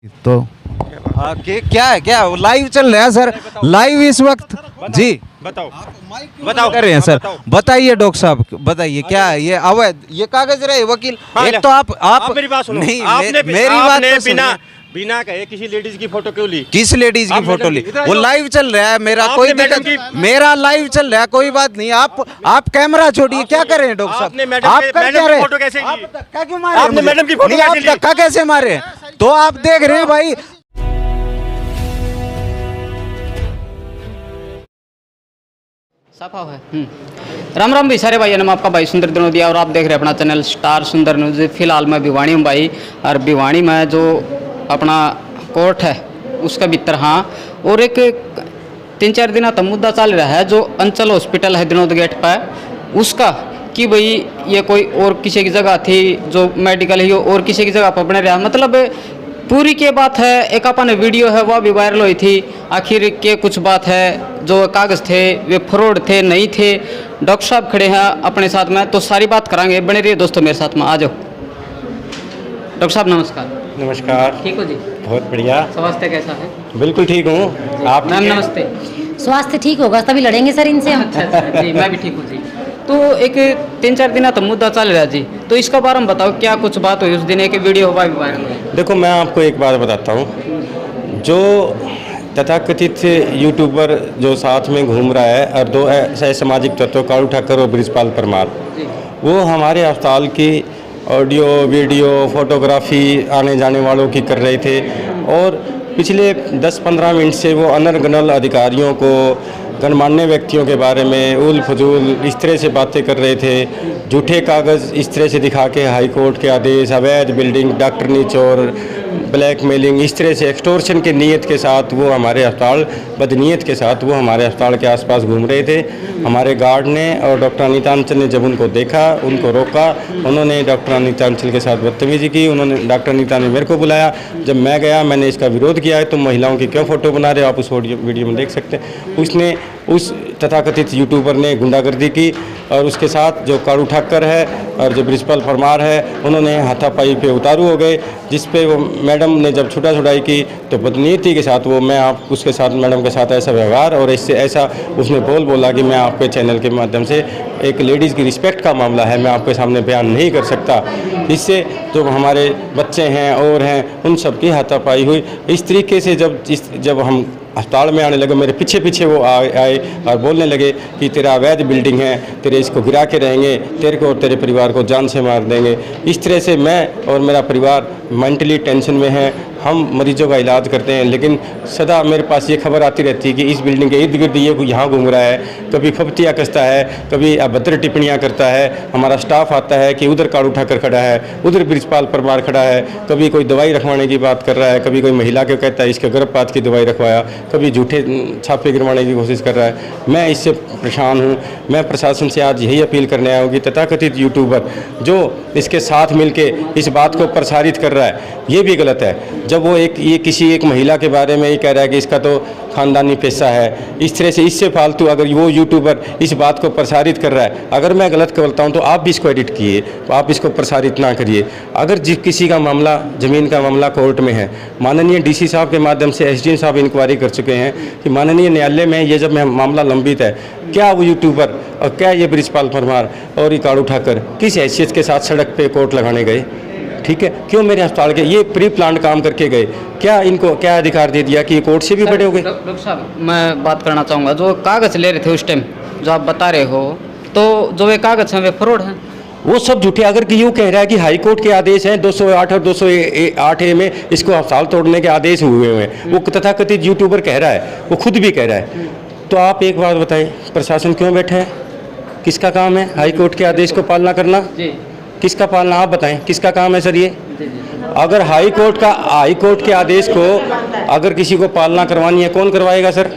तो हाँ क्या है, क्या लाइव चल रहा है सर, लाइव इस वक्त जी बताओ कर रहे हैं सर। बताइए डॉक्टर साहब, बताइए क्या है ये अवैध, ये कागज रहे वकील। एक तो आप मेरी बात सुनो। नहीं, आपने मेरी बात तो बिना सुनिए। बिना कहे किसी लेडीज की फोटो क्यों ली? किस लेडीज की आप फोटो मैडम ली? की- इधर वो आओ। लाइव चल रहा है, मेरा आपने कोई मैडम दिक्कत, मेरा लाइव चल रहा है, कोई बात नहीं। आप कैमरा छोड़िए, क्या कर रहे हैं डॉक्टर साहब? आपने मैडम आप के- कर मैडम क्या की रहे? फोटो कैसे ली? आप धक्का क्यों मारे? आपने मुझे? मैडम की फोटो नहीं, आप कैसे ली? धक्का कैसे मारे? तो आप देख रहे हैं भाई। साफा है। राम राम भाई सारे भाई, नाम आपका भाई सुंदर दिनोदिया और आप देख रहे हैं अपना चैनल स्टार सुंदर न्यूज़। फिलहाल मैं भिवानी हूँ भाई, और भिवानी में जो अपना कोर्ट है उसका भीतर हाँ, और एक 3-4 दिन तक मुद्दा चल रहा है जो अंचल हॉस्पिटल है दिनोद गेट पर उसका, कि भाई ये कोई और किसी की जगह थी जो मेडिकल है और किसी की जगह पर बने रहा। मतलब पूरी के बात है, एक अपन वीडियो है वह भी वायरल हुई थी। आखिर के कुछ बात है, जो कागज़ थे वे फ्रॉड थे नहीं थे। डॉक्टर साहब खड़े हैं अपने साथ में, तो सारी बात करांगे। बने रहिए दोस्तों मेरे साथ में, आ जाओ। डॉक्टर साहब नमस्कार। नमस्कार। ठीक हो जी? बहुत बढ़िया। स्वास्थ्य कैसा है? बिल्कुल ठीक हूँ। आप मैम ठीक हैं? नमस्ते। स्वास्थ्य ठीक होगा तभी लड़ेंगे सर इनसे हम। अच्छा जी, मैं भी ठीक हूँ जी। तो एक 3-4 दिन तो मुद्दा चल रहा है जी, तो इसका बारे में बताओ, क्या कुछ बात हुई उस दिन? एक वीडियो हुआ भी वायरल हुई। देखो, मैं आपको एक बात बताता हूँ। जो तथाकथित यूट्यूबर जो साथ में घूम रहा है और दो ऐसे सामाजिक तत्व कालू ठाकर और बृजपाल परमार, वो हमारे अस्पताल की ऑडियो वीडियो फोटोग्राफी आने जाने वालों की कर रहे थे, और पिछले 10-15 मिनट से वो अनर्गनल अधिकारियों को, गणमान्य व्यक्तियों के बारे में उल फजूल इस तरह से बातें कर रहे थे। झूठे कागज़ इस तरह से दिखा के हाई कोर्ट के आदेश, अवैध बिल्डिंग, डॉक्टरनी चोर, ब्लैकमेलिंग, इस तरह से एक्सटॉर्शन की नीयत के साथ वो हमारे अस्पताल, बदनीयत के साथ वो हमारे अस्पताल के आसपास घूम रहे थे। हमारे गार्ड ने और डॉक्टर अनीता अंचल ने जब उनको देखा, उनको रोका, उन्होंने डॉक्टर अनीता अंचल के साथ बदतमीजी की। उन्होंने, डॉक्टर अनीता ने मेरे को बुलाया, जब मैं गया मैंने इसका विरोध किया है, तुम महिलाओं की क्यों फ़ोटो बना रहे हो? आप उस वीडियो में देख सकते हैं। उसने, उस तथाकथित यूट्यूबर ने गुंडागर्दी की, और उसके साथ जो कालू ठाकर है और जो बृजपाल परमार है, उन्होंने हाथापाई पे उतारू हो गए, जिस पे वो मैडम ने जब छुटा छुड़ाई की तो बदनीयती के साथ वो, मैं आप उसके साथ, मैडम के साथ ऐसा व्यवहार और इससे ऐसा उसने बोला कि मैं आपके चैनल के माध्यम से, एक लेडीज़ की रिस्पेक्ट का मामला है, मैं आपके सामने बयान नहीं कर सकता। इससे जो हमारे बच्चे हैं और हैं उन सब की हाथापाई हुई। इस तरीके से जब हम अस्पताल में आने लगे, मेरे पीछे पीछे वो आए और बोलने लगे कि तेरा अवैध बिल्डिंग है, तेरे इसको गिरा के रहेंगे, तेरे को और तेरे परिवार को जान से मार देंगे। इस तरह से मैं और मेरा परिवार मेंटली टेंशन में है। हम मरीजों का इलाज करते हैं, लेकिन सदा मेरे पास ये खबर आती रहती है कि इस बिल्डिंग के इर्द गिर्द ये कोई यहाँ घूम रहा है, कभी फप्तियाँ कसता है, कभी अभद्र टिप्पणियाँ करता है। हमारा स्टाफ आता है कि उधर कालू ठाकर खड़ा है, उधर बृजपाल परमार खड़ा है, कभी कोई दवाई रखवाने की बात कर रहा है, कभी कोई महिला को कहता है इसके गर्भपात की दवाई रखवाया, कभी झूठे छापे गिरवाने की कोशिश कर रहा है। मैं इससे परेशान हूँ। मैं प्रशासन से आज यही अपील करने आया हूँ कि तथाकथित यूट्यूबर जो इसके साथ मिलके इस बात को प्रसारित कर रहा है, ये भी गलत है। जब वो ये किसी एक महिला के बारे में ही कह रहा है कि इसका तो ख़ानदानी पैसा है, इस तरह से इससे फालतू अगर वो यूट्यूबर इस बात को प्रसारित कर रहा है, अगर मैं गलत बोलता हूँ तो आप भी इसको एडिट किए, तो आप इसको प्रसारित ना करिए। अगर किसी का मामला, ज़मीन का मामला कोर्ट में है, माननीय डीसी साहब के माध्यम से एसडीएम साहब इंक्वायरी कर चुके हैं कि माननीय न्यायालय में ये जब मामला लंबित है, क्या वो यूट्यूबर और क्या ये बृजपाल परमार और ये कालू ठाकर किस हैसियत के साथ सड़क पे कोर्ट लगाने गए? ठीक है, क्यों मेरे अस्पताल के ये प्री प्लान काम करके गए? क्या इनको क्या अधिकार दे दिया कि ये कोर्ट से भी बड़े हो गए? डॉक्टर साहब मैं बात करना चाहूँगा, जो कागज़ ले रहे थे उस टाइम जो आप बता रहे हो, तो जो वे कागज़ हैं वे फ्रॉड हैं? वो सब झूठे। अगर कि यूँ कह रहा है कि हाई कोर्ट के आदेश हैं 208 और 208A में इसको अस्पताल तोड़ने के आदेश हुए हैं, वो तथाकथित यूट्यूबर कह रहा है, वो खुद भी कह रहा है, तो आप एक बात बताएं, प्रशासन क्यों बैठा है? किसका काम है हाई कोर्ट के आदेश को पालना करना? जी, किसका पालना? आप बताएं, किसका काम है सर ये? अगर हाई कोर्ट के आदेश को अगर किसी को पालना करवानी है, कौन करवाएगा सर?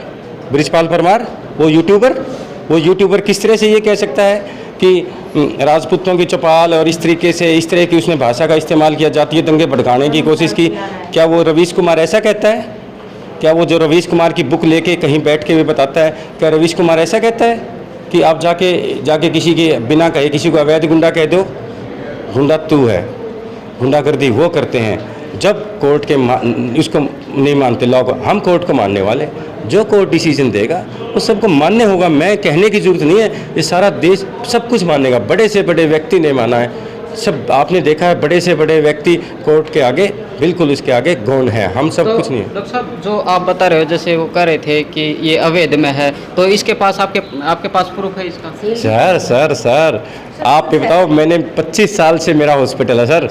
बृजपाल परमार, वो यूट्यूबर किस तरह से ये कह सकता है कि राजपूतों की चौपाल और इस तरह की उसने भाषा का इस्तेमाल किया, जातीय दंगे भड़काने की कोशिश की? क्या वो रवीश कुमार ऐसा कहता है? क्या वो जो रवीश कुमार की बुक लेके कहीं बैठ के भी बताता है, क्या रवीश कुमार ऐसा कहता है कि आप जाके किसी के बिना कहे किसी को अवैध गुंडा कह दो? गुंडा तू है, गुंडागर्दी वो करते हैं। जब कोर्ट के उसको नहीं मानते लॉ को, हम कोर्ट को मानने वाले, जो कोर्ट डिसीजन देगा वो सबको मान्य होगा। मैं कहने की जरूरत नहीं है, ये सारा देश सब कुछ मानेगा। बड़े से बड़े व्यक्ति ने माना है, सब आपने देखा है, बड़े से बड़े व्यक्ति कोर्ट के आगे बिल्कुल इसके आगे गौण है, हम सब कुछ नहीं है। डॉक्टर साहब जो आप बता रहे हो, जैसे वो कह रहे थे कि ये अवैध में है, तो इसके पास आपके पास प्रूफ है इसका? सर आप ये बताओ, मैंने 25 साल से मेरा हॉस्पिटल है सर,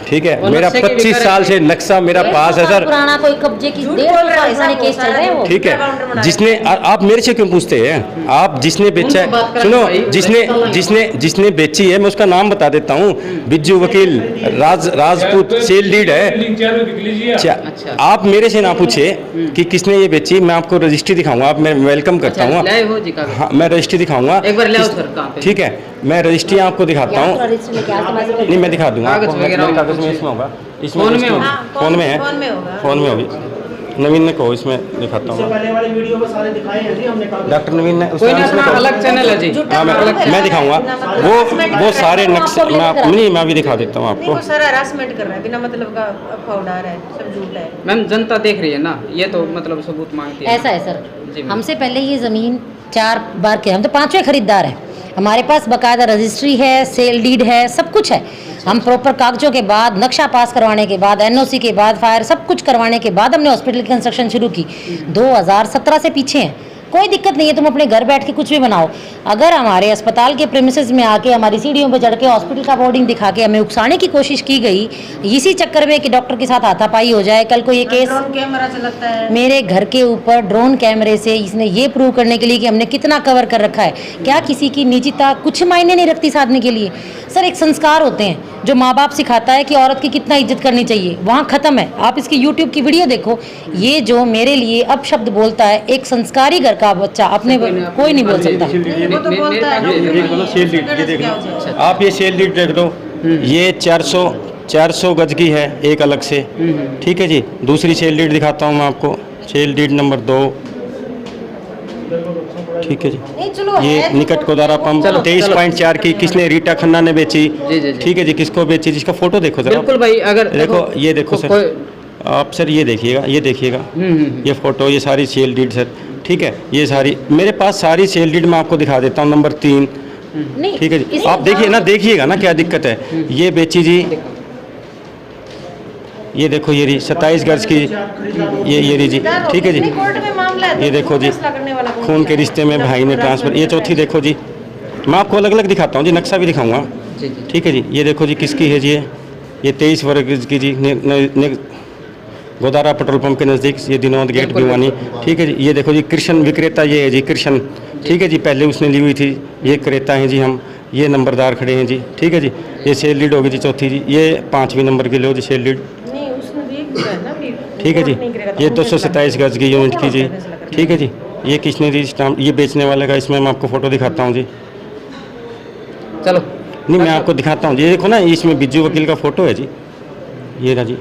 ठीक है, मेरा 25 साल से नक्शा मेरा पास है सर। पुराना कोई कब्जे की 150 साल केस चल रहे हैं वो। ठीक है, जिसने आप मेरे से क्यों पूछते हैं? आप जिसने बेचा है, सुनो, जिसने बेची है मैं उसका नाम बता देता हूँ, बिज्जू वकील राजपूत, सेल डीड है। आप मेरे से ना पूछे कि किसने ये बेची, मैं आपको रजिस्ट्री दिखाऊंगा, आप मैं वेलकम करता हूँ। हाँ, मैं रजिस्ट्री दिखाऊंगा, ठीक है, मैं रजिस्ट्री आपको दिखाता हूँ। नहीं, मैं दिखा दूंगा, कागज में इसमें होगा, इसमें फ़ोन में है, फ़ोन में होगी। नवीन ने कहो, इसमें दिखाता हूँ, डॉक्टर नवीन ने अलग चैनल है जी। हाँ, मैं दिखाऊंगा वो सारे नक्शे, मैं अभी दिखा देता हूँ आपको। सारा हरासमेंट कर रहा है, बिना मतलब का अफवाह उड़ा रहा है, सब झूठ है। मैम जनता देख रही है ना, ये तो मतलब सबूत मांगती है। ऐसा है सर, हमसे पहले ये ज़मीन 4 बार के, हम तो 5वें खरीदार हैं, हमारे पास बाकायदा रजिस्ट्री है, सेल डीड है, सब कुछ है। हम प्रॉपर कागजों के बाद, नक्शा पास करवाने के बाद, एनओसी के बाद, फायर सब कुछ करवाने के बाद हमने हॉस्पिटल की कंस्ट्रक्शन शुरू की। 2017 से पीछे हैं, कोई दिक्कत नहीं है, तुम अपने घर बैठ के कुछ भी बनाओ। अगर हमारे अस्पताल के प्रेमिसेस में आके हमारी सीढ़ियों पर चढ़ के हॉस्पिटल का बोर्डिंग दिखा के हमें उकसाने की कोशिश की गई, इसी चक्कर में कि डॉक्टर के साथ हाथापाई हो जाए, कल को ये केस ड्रोन कैमरा चलाता है मेरे घर के ऊपर, ड्रोन कैमरे से इसने ये प्रूव करने के लिए कि हमने कितना कवर कर रखा है। क्या किसी की निजता कुछ मायने नहीं रखती इस आदमी के लिए? सर, एक संस्कार होते हैं जो माँ बाप सिखाता है कि औरत की कितना इज्जत करनी चाहिए, वहाँ ख़त्म है। आप इसकी यूट्यूब की वीडियो देखो, ये जो मेरे लिए अब शब्द बोलता है, एक संस्कारी घर का बच्चा अपने कोई नहीं बोल सकता। वो तो बोलता है। आप ये सेल डीड देख दो, ये 400 गज की है एक अलग से, ठीक है जी। दूसरी सेल डीड दिखाता हूँ मैं आपको, सेल डीड नंबर 2, ठीक है जी। ये निकट कोदारा पंप 23.4 की किसने, रीटा खन्ना ने बेची, ठीक है जी। किसको बेची, जिसका फोटो देखो जरा, बिल्कुल भाई। अगर देखो, ये देखो सर, आप सर ये देखिएगा, ये देखिएगा, ये फोटो, ये सारी सेल डीड सर, ठीक है, ये सारी मेरे पास सारी सेल डीड मैं आपको दिखा देता हूँ। नंबर 3, ठीक है जी, आप देखिए ना, देखिएगा ना क्या दिक्कत है। ये बेची जी, ये देखो, ये 27 गज की, ये रही जी, ठीक है जी। ये देखो जी, खून के रिश्ते में भाई ने ट्रांसफर, ये चौथी देखो जी, मैं आपको अलग अलग दिखाता हूँ जी, नक्शा भी दिखाऊंगा, ठीक है जी। ये देखो जी, किसकी है जी, ये 23 वर्ग की जी, गोदारा पेट्रोल पंप के नज़दीक, ये दिनोद गेट भिवानी, ठीक है जी। ये देखो जी, कृष्ण विक्रेता, ये है जी कृष्ण, ठीक है जी, पहले उसने ली हुई थी, ये क्रेता हैं जी हम, ये नंबरदार खड़े हैं जी, ठीक है जी। ये सेल लीड होगी जी चौथी जी, ये 5वीं नंबर की लो जी सेल लीड, ठीक है जी। ये 227 गज की यूनिट की जी, ठीक है जी। ये किसने दी स्टाम्प, ये बेचने वाले का, इसमें मैं आपको फ़ोटो दिखाता हूँ जी। चलो, नहीं, मैं आपको दिखाता हूँ जी, ये देखो ना, इसमें बिज्जू वकील का फ़ोटो है जी, ये रहा जी,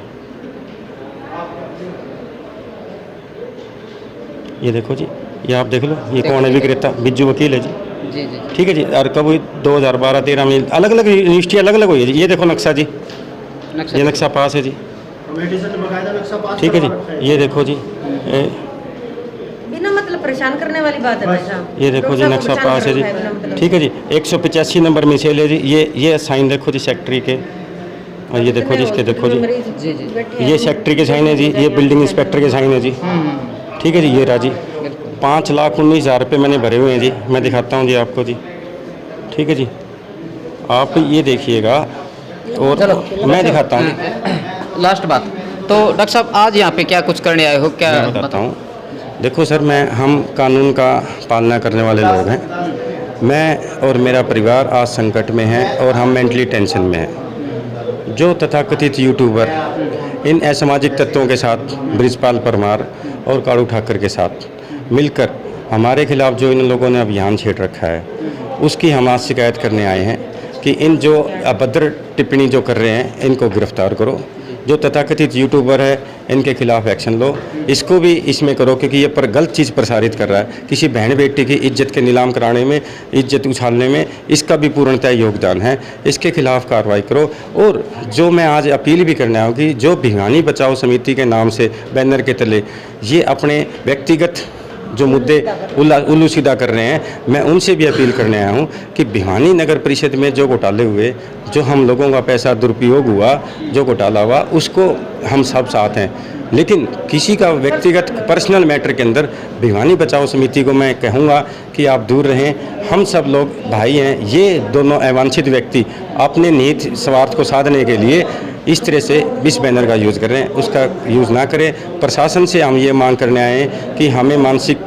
ये देखो जी, ये आप देख लो, ये कौन है, विक्रेता बिज्जू वकील है जी, ठीक है जी। और कब हुई, 2012-13 में अलग अलग यूनिवर्सिटी अलग अलग हुई है जी। ये देखो नक्शा जी, ये नक्शा पास है जी, ठीक है जी। ये देखो जी, बिना मतलब परेशान करने वाली बात है भाई साहब। ये देखो जी, नक्शा पास है जी, ठीक है जी। 185 नंबर में सेल है जी। ये साइन देखो जी सेक्रेटरी के, और ये देखो जी इसके, देखो जी, ये सेक्रेटरी के साइन है जी, ये बिल्डिंग इंस्पेक्टर के साइन है जी, ठीक है जी। ये रहा जी, 5,19,000 रुपये मैंने भरे हुए हैं जी, मैं दिखाता हूँ जी आपको जी, ठीक है जी। आप ये देखिएगा और मैं दिखाता हूँ। लास्ट बात, तो डॉक्टर साहब आज यहाँ पे क्या कुछ करने आए हो, क्या मैं बताता हूँ। देखो सर, हम कानून का पालना करने वाले लोग हैं। मैं और मेरा परिवार आज संकट में है और हम मेंटली टेंशन में हैं। जो तथाकथित यूट्यूबर इन असामाजिक तत्वों के साथ, बृजपाल परमार और कालू ठाकर के साथ मिलकर हमारे खिलाफ जो इन लोगों ने अभियान छेड़ रखा है, उसकी हम आज शिकायत करने आए हैं कि इन जो अभद्र टिप्पणी जो कर रहे हैं, इनको गिरफ्तार करो। जो तथाकथित यूट्यूबर है इनके खिलाफ एक्शन लो, इसको भी इसमें करो, क्योंकि ये पर गलत चीज़ प्रसारित कर रहा है। किसी बहन बेटी की इज्जत के नीलाम कराने में, इज्जत उछालने में इसका भी पूर्णतः योगदान है। इसके खिलाफ कार्रवाई करो। और जो मैं आज अपील भी करना हूँ कि जो भिवानी बचाओ समिति के नाम से बैनर के तले ये अपने व्यक्तिगत जो मुद्दे उल्लू सीधा कर रहे हैं, मैं उनसे भी अपील करने आया हूँ कि भिवानी नगर परिषद में जो घोटाले हुए, जो हम लोगों का पैसा दुरुपयोग हुआ, जो घोटाला हुआ, उसको हम सब साथ हैं। लेकिन किसी का व्यक्तिगत पर्सनल मैटर के अंदर भिवानी बचाओ समिति को मैं कहूँगा कि आप दूर रहें। हम सब लोग भाई हैं। ये दोनों अवांछित व्यक्ति अपने निहित स्वार्थ को साधने के लिए इस तरह से इस बैनर का यूज़ कर रहे हैं, उसका यूज़ ना करें। प्रशासन से हम ये मांग करने आए हैं कि हमें मानसिक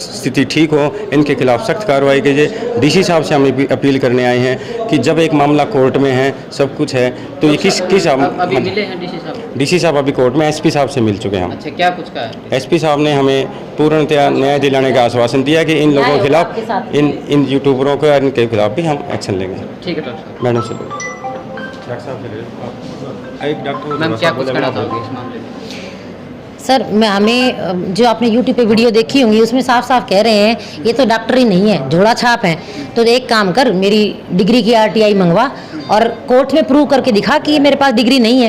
स्थिति ठीक हो, इनके खिलाफ सख्त कार्रवाई कीजिए। डीसी साहब से हम अपील करने आए हैं कि जब एक मामला कोर्ट में है, सब कुछ है, तो ये किस अभी मिले हैं डीसी साहब? डीसी साहब अभी कोर्ट में एसपी साहब से मिल चुके हैं हम। अच्छा, क्या कुछ कहा है? एसपी साहब ने हमें पूर्णतया न्याय दिलाने का आश्वासन दिया कि इन लोगों के खिलाफ, इन यूट्यूबरों के और इनके खिलाफ भी हम एक्शन लेंगे। ठीक है डॉक्टर साहब। मैडम से डॉक्टर साहब से एक डॉक्टर मैम क्या कुछ कहना चाहोगे इस मामले में? सर मैं हमें जो आपने यूट्यूब पे वीडियो देखी होंगी उसमें साफ साफ कह रहे हैं ये तो डॉक्टर ही नहीं है, झोला छाप है। तो एक काम कर, मेरी डिग्री की RTI मंगवा और कोर्ट में प्रूव करके दिखा कि ये मेरे पास डिग्री नहीं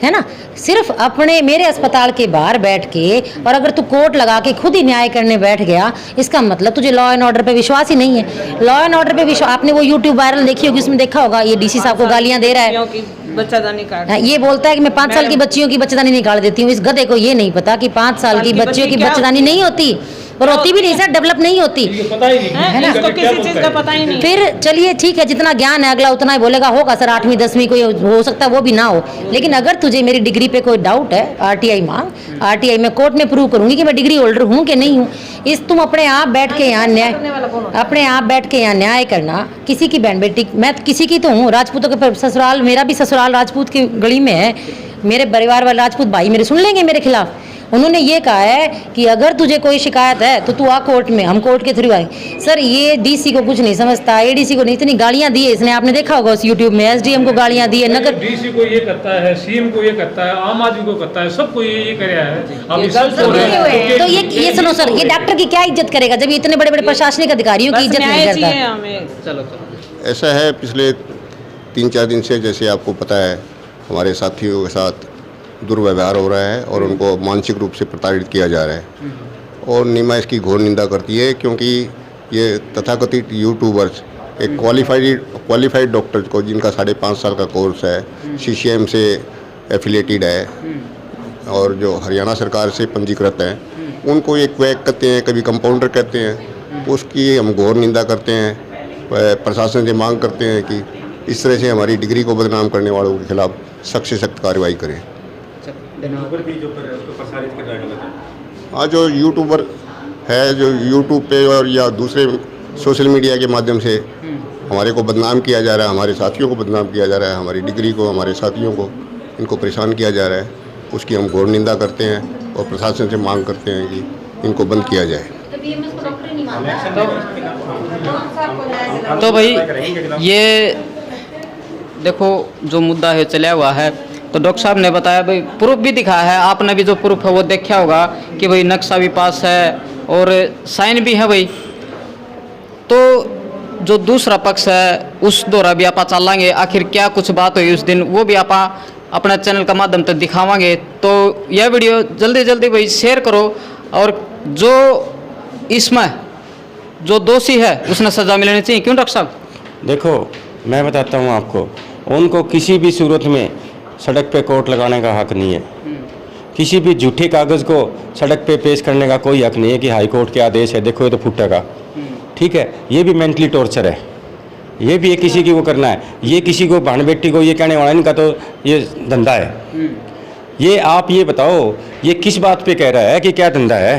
है ना। सिर्फ अपने मेरे अस्पताल के बाहर बैठ के, और अगर तू कोर्ट लगा के खुद ही न्याय करने बैठ गया, इसका मतलब तुझे लॉ एंड ऑर्डर पे विश्वास ही नहीं है। लॉ एंड ऑर्डर पे विश्वास, आपने वो यूट्यूब वायरल देखी होगी, उसमें देखा होगा ये डीसी साहब को गालियां दे रहा है, बच्चादानी काट, ये बोलता है कि मैं 5 साल की बच्चियों की बच्चेदानी निकाल देती हूँ। इस गधे को ये नहीं पता कि 5 साल की बच्चियों की बच्चेदानी नहीं होती, और होती भी नहीं सर, डेवलप नहीं होती है ना। इसको किसी चीज का पता ही नहीं। फिर चलिए ठीक है, जितना ज्ञान है अगला उतना ही बोलेगा। होगा सर 8वीं 10वीं कोई हो सकता है वो भी ना हो, लेकिन अगर तुझे मेरी डिग्री पे कोई डाउट है, RTI मांग, RTI मैं कोर्ट में प्रूव करूंगी कि मैं डिग्री होल्डर हूँ कि नहीं हूँ। इस तुम अपने आप बैठ के यहाँ न्याय, अपने आप बैठ के यहाँ न्याय करना, किसी की बहन बेटी, मैं किसी की तो हूँ, राजपूतों के ससुराल, मेरा भी ससुराल राजपूत की गली में है, मेरे परिवार वाले राजपूत भाई मेरे सुन लेंगे मेरे खिलाफ। उन्होंने ये कहा है कि अगर तुझे कोई शिकायत है तो तू आ कोर्ट में, हम कोर्ट के थ्रू आए। सर ये DC को कुछ नहीं समझता, ADC को नहीं, इतनी गालियां दी है इसने, आपने देखा होगा उस यूट्यूब में। SDM को गालियां दी है, नगर DC को ये करता है, CM को ये करता है, आम आदमी को करता है, सबको ये कराया है। अब तो ये सुनो सर, ये डॉक्टर की क्या इज्जत करेगा जब ये इतने बड़े बड़े प्रशासनिक अधिकारियों की इज्जत नहीं करता। चलो ऐसा है, पिछले 3-4 दिन से जैसे आपको पता है हमारे साथियों के साथ दुर्व्यवहार हो रहा है और उनको मानसिक रूप से प्रताड़ित किया जा रहा है, और नीमा इसकी घोर निंदा करती है, क्योंकि ये तथाकथित यूट्यूबर्स एक क्वालिफाइड डॉक्टर्स को, जिनका 5.5 साल का कोर्स है, CCM से एफिलेटेड है और जो हरियाणा सरकार से पंजीकृत हैं, उनको एक क्वैक कहते हैं, कभी कंपाउंडर कहते हैं। उसकी हम घोर निंदा करते हैं। प्रशासन से मांग करते हैं कि इस तरह से हमारी डिग्री को बदनाम करने वालों के खिलाफ सख्त से सख्त कार्रवाई करें। हाँ, जो यूट्यूबर है, जो यूट्यूब पे और या दूसरे सोशल मीडिया के माध्यम से हमारे को बदनाम किया जा रहा है, हमारे साथियों को बदनाम किया जा रहा है, हमारी डिग्री को, हमारे साथियों को, इनको परेशान किया जा रहा है, उसकी हम घोर निंदा करते हैं और प्रशासन से मांग करते हैं कि इनको बंद किया जाए। तो भाई ये देखो जो मुद्दा है चला हुआ है, तो डॉक्टर साहब ने बताया भाई, प्रूफ भी दिखाया है, आपने भी जो प्रूफ है वो देखा होगा कि भाई नक्शा भी पास है और साइन भी है भाई। तो जो दूसरा पक्ष है उस दौरा भी आप चलाएंगे, आखिर क्या कुछ बात हुई उस दिन वो भी आप अपना चैनल का माध्यम से दिखावांगे। तो यह वीडियो जल्दी जल्दी भाई शेयर करो, और जो इसमें जो दोषी है उसने सजा मिलनी चाहिए। क्यों डॉक्टर साहब? देखो मैं बताता हूँ आपको, उनको किसी भी सूरत में सड़क पे कोर्ट लगाने का हक नहीं है। किसी भी झूठे कागज़ को सड़क पे पेश करने का कोई हक नहीं है कि हाई कोर्ट के आदेश है, देखो ये तो फुटेगा। ठीक है, ये भी मेंटली टॉर्चर है, ये भी किसी की वो करना है, ये किसी को बहन बेटी को ये कहने वाला इनका तो ये धंधा है। ये आप ये बताओ, ये किस बात पे कह रहा है कि क्या धंधा है?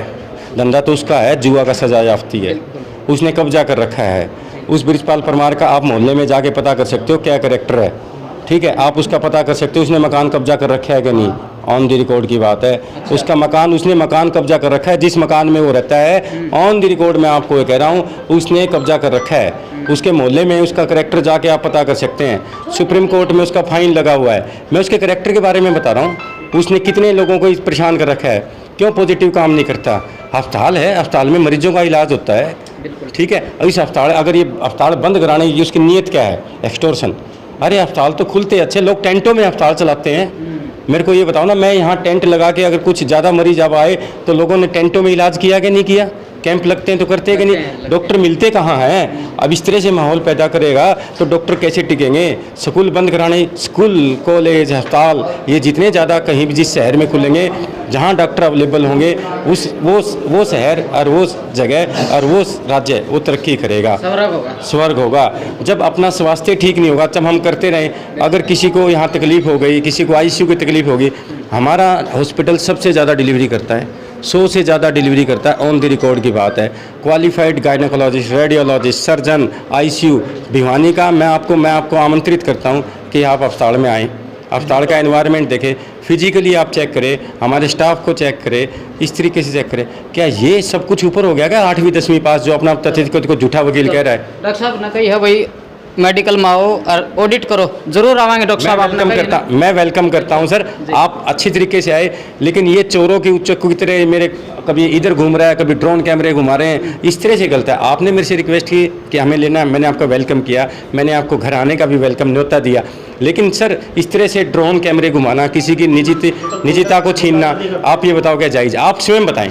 धंधा तो उसका है, जुआ का सजा याफ्ती है, उसने कब्जा कर रखा है। उस बृजपाल परमार का आप मोहल्ले में जाके पता कर सकते हो क्या कैरेक्टर है। ठीक है, आप उसका पता कर सकते हो उसने मकान कब्जा कर रखा है कि नहीं। ऑन द रिकॉर्ड की बात है। उसका मकान, उसने मकान कब्जा कर रखा है, जिस मकान में वो रहता है ऑन द रिकॉर्ड मैं आपको ये कह रहा हूँ, उसने कब्जा कर रखा है। उसके मोहल्ले में उसका करैक्टर जाके आप पता कर सकते हैं। सुप्रीम कोर्ट में उसका फाइन लगा हुआ है। मैं उसके करैक्टर के बारे में बता रहा हूँ, उसने कितने लोगों को परेशान कर रखा है, क्यों पॉजिटिव काम नहीं करता। अस्पताल है, अस्पताल में मरीजों का इलाज होता है, ठीक है। और इस अस्पताल, अगर ये अस्पताल बंद कराने की उसकी नीयत क्या है, एक्सटॉर्शन। अरे अस्पताल तो खुलते अच्छे, लोग टेंटों में अस्पताल चलाते हैं। मेरे को ये बताओ ना, मैं यहाँ टेंट लगा के अगर कुछ ज़्यादा मरीज अब आए तो लोगों ने टेंटों में इलाज किया कि नहीं किया? कैंप लगते हैं तो करते हैं कि नहीं? डॉक्टर मिलते कहाँ हैं? अब इस तरह से माहौल पैदा करेगा तो डॉक्टर कैसे टिकेंगे? स्कूल बंद कराने, स्कूल, कॉलेज, अस्पताल ये जितने ज़्यादा कहीं भी जिस शहर में खुलेंगे जहाँ डॉक्टर अवेलेबल होंगे, वो शहर और वो जगह और वो राज्य वो तरक्की करेगा, स्वर्ग होगा। जब अपना स्वास्थ्य ठीक नहीं होगा, जब हम करते रहें, अगर किसी को यहाँ तकलीफ हो गई, किसी को ICU की तकलीफ होगी, हमारा हॉस्पिटल सबसे ज़्यादा डिलीवरी करता है, 100 से ज़्यादा डिलीवरी करता है, ऑन द रिकॉर्ड की बात है। Qualified gynaecologist, radiologist, surgeon, ICU Bhiwani का मैं आपको आमंत्रित करता हूँ कि आप अस्पताल में आएँ, अस्पताल का एनवायरनमेंट देखें, फिजिकली आप चेक करें, हमारे स्टाफ को चेक करें, इस तरीके से चेक करें। क्या ये सब कुछ ऊपर हो गया क्या 8वीं 10वीं पास जो अपना तथ्य को झूठा वकील कह रहा है? डॉक्टर साहब ने कही है भाई मेडिकल में आओ और ऑडिट करो, जरूर आवाएंगे डॉक्टर साहब। मैं वेलकम करता हूं सर, आप अच्छी तरीके से आए, लेकिन ये चोरों की उच्चक्कू की तरह मेरे कभी इधर घूम रहा है, कभी ड्रोन कैमरे घुमा रहे हैं, इस तरह से गलत है। आपने मेरे से रिक्वेस्ट की कि हमें लेना है, मैंने आपका वेलकम किया, मैंने आपको घर आने का भी वेलकम न्योता दिया, लेकिन सर इस तरह से ड्रोन कैमरे घुमाना, किसी की निजता को छीनना, आप ये बताओ क्या जायज़? आप स्वयं बताएं,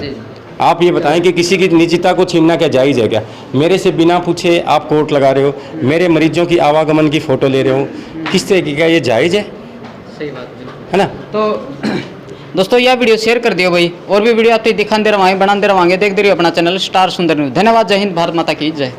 आप ये बताएं कि किसी की निजता को छीनना क्या जायज़ है क्या? मेरे से बिना पूछे आप कोर्ट लगा रहे हो, मेरे मरीजों की आवागमन की फ़ोटो ले रहे हो, किस तरीके का ये जायज़ है? सही बात है ना? तो दोस्तों यह वीडियो शेयर कर दियो भाई, और भी वीडियो आपको दिखाते रहोगे, बनाते रहोगे, देखते रहिए अपना चैनल स्टार सुंदर न्यूज़। धन्यवाद, जय हिंद, भारत माता की जय।